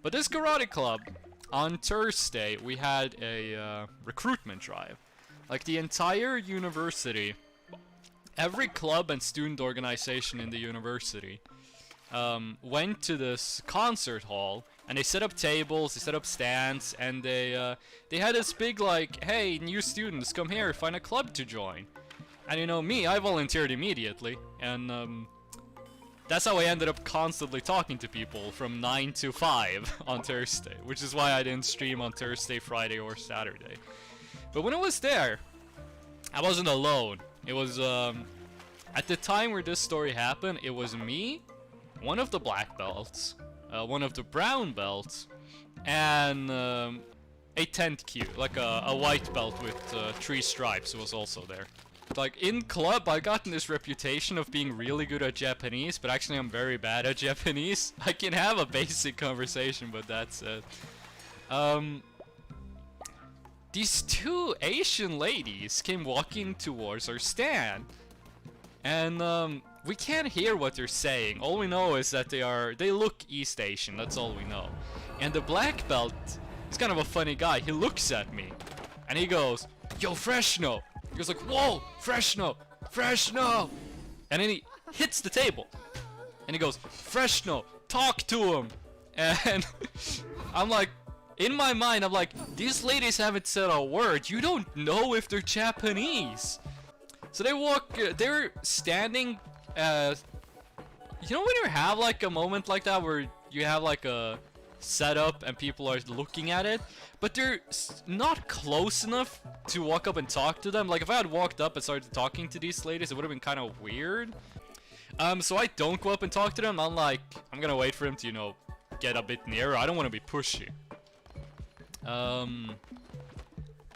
But this karate club, on Thursday, we had a recruitment drive. Like the entire university, every club and student organization in the university went to this concert hall, and they set up tables, they set up stands, and they had this big like, hey, new students, come here, find a club to join. And you know me, I volunteered immediately, and that's how I ended up constantly talking to people from 9 to 5 on Thursday, which is why I didn't stream on Thursday, Friday, or Saturday. But when I was there, I wasn't alone. It was, at the time where this story happened, it was me, one of the black belts, one of the brown belts, and a 10th Q, like a white belt with 3 stripes was also there. Like, in club, I gotten this reputation of being really good at Japanese, but actually I'm very bad at Japanese. I can have a basic conversation, but that's it. These 2 Asian ladies came walking towards our stand, and we can't hear what they're saying. All we know is that they look East Asian, that's all we know. And the black belt is kind of a funny guy. He looks at me, and he goes, "Yo, Freshno!" He goes like, "Whoa, Freshno! Freshno!" And then he hits the table. And he goes, "Freshno, talk to him!" And I'm like, in my mind, I'm like, these ladies haven't said a word. You don't know if they're Japanese. So they're standing, you know when you have like a moment like that where you have like a setup and people are looking at it, but they're not close enough to walk up and talk to them. Like if I had walked up and started talking to these ladies, it would have been kind of weird. So I don't go up and talk to them. I'm like, I'm gonna wait for them to, you know, get a bit nearer. I don't want to be pushy.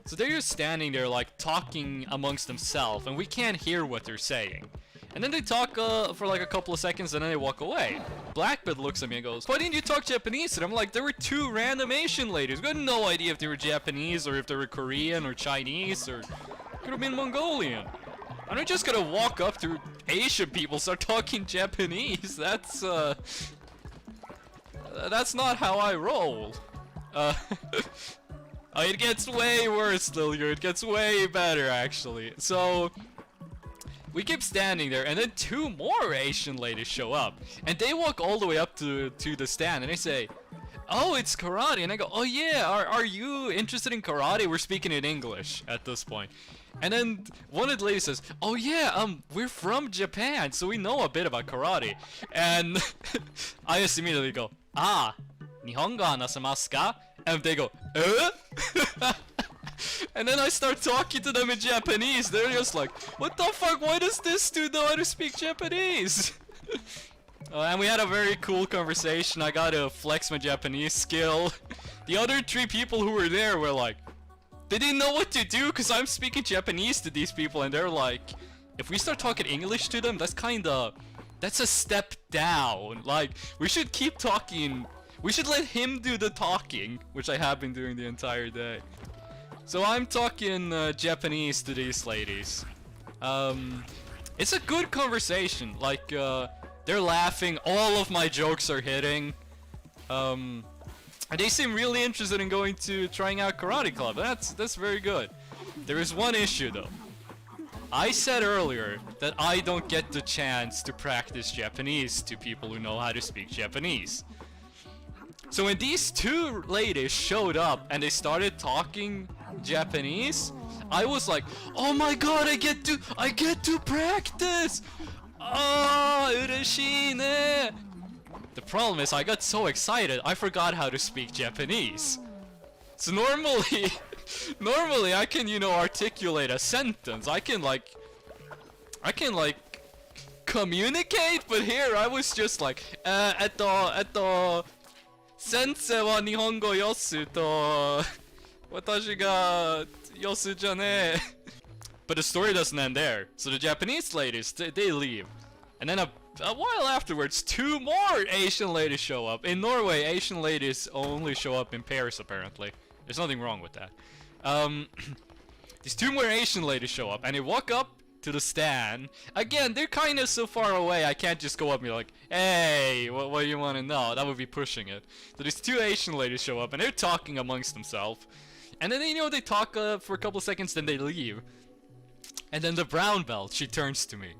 So they're just standing there like talking amongst themselves, and we can't hear what they're saying. And then they talk for like a couple of seconds, and then they walk away. Blackbird looks at me and goes, "Why didn't you talk Japanese?" And I'm like, there were 2 random Asian ladies. We had no idea if they were Japanese or if they were Korean or Chinese or could have been Mongolian. I'm not just gonna walk up to Asian people start talking Japanese. That's not how I roll. It gets way worse, Lillier. It gets way better, actually. So we keep standing there, and then 2 more Asian ladies show up, and they walk all the way up to the stand, and they say, "Oh, it's karate." And I go, "Oh yeah, are you interested in karate?" We're speaking in English at this point. And then one of the ladies says, "Oh yeah, we're from Japan, so we know a bit about karate." And I just immediately go, "Ah, Nihongo hanasemasu ka?" And they go, "Eh?" And then I start talking to them in Japanese. They're just like, "What the fuck? Why does this dude know how to speak Japanese?" And we had a very cool conversation. I got to flex my Japanese skill. The other 3 people who were there were like, they didn't know what to do because I'm speaking Japanese to these people, and they're like, if we start talking English to them, that's a step down. Like, we should keep talking. We should let him do the talking, which I have been doing the entire day. So I'm talking Japanese to these ladies. It's a good conversation. Like, they're laughing. All of my jokes are hitting. And they seem really interested in trying out karate club. That's very good. There is one issue though. I said earlier that I don't get the chance to practice Japanese to people who know how to speak Japanese. So when these 2 ladies showed up and they started talking Japanese, I was like, "Oh my god, I get to practice! Ah, ureshii ne!" The problem is I got so excited I forgot how to speak Japanese. So normally I can, you know, articulate a sentence. I can like communicate, but here I was just like, Sensei wa Nihongo yosu to watashi ga yosu ja ne. But the story doesn't end there. So the Japanese ladies, they leave. And then a while afterwards, 2 more Asian ladies show up. In Norway, Asian ladies only show up in pairs, apparently. There's nothing wrong with that. These 2 more Asian ladies show up, and they walk up to the stand. Again, they're kind of so far away, I can't just go up and be like, hey, what do you want to know? That would be pushing it. So these two Asian ladies show up, and they're talking amongst themselves. And then, you know, they talk for a couple seconds, then they leave. And then the brown belt, she turns to me.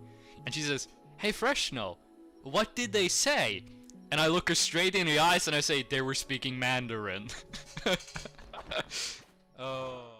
And she says, hey, Freshno, what did they say? And I look her straight in the eyes and I say, they were speaking Mandarin. Oh.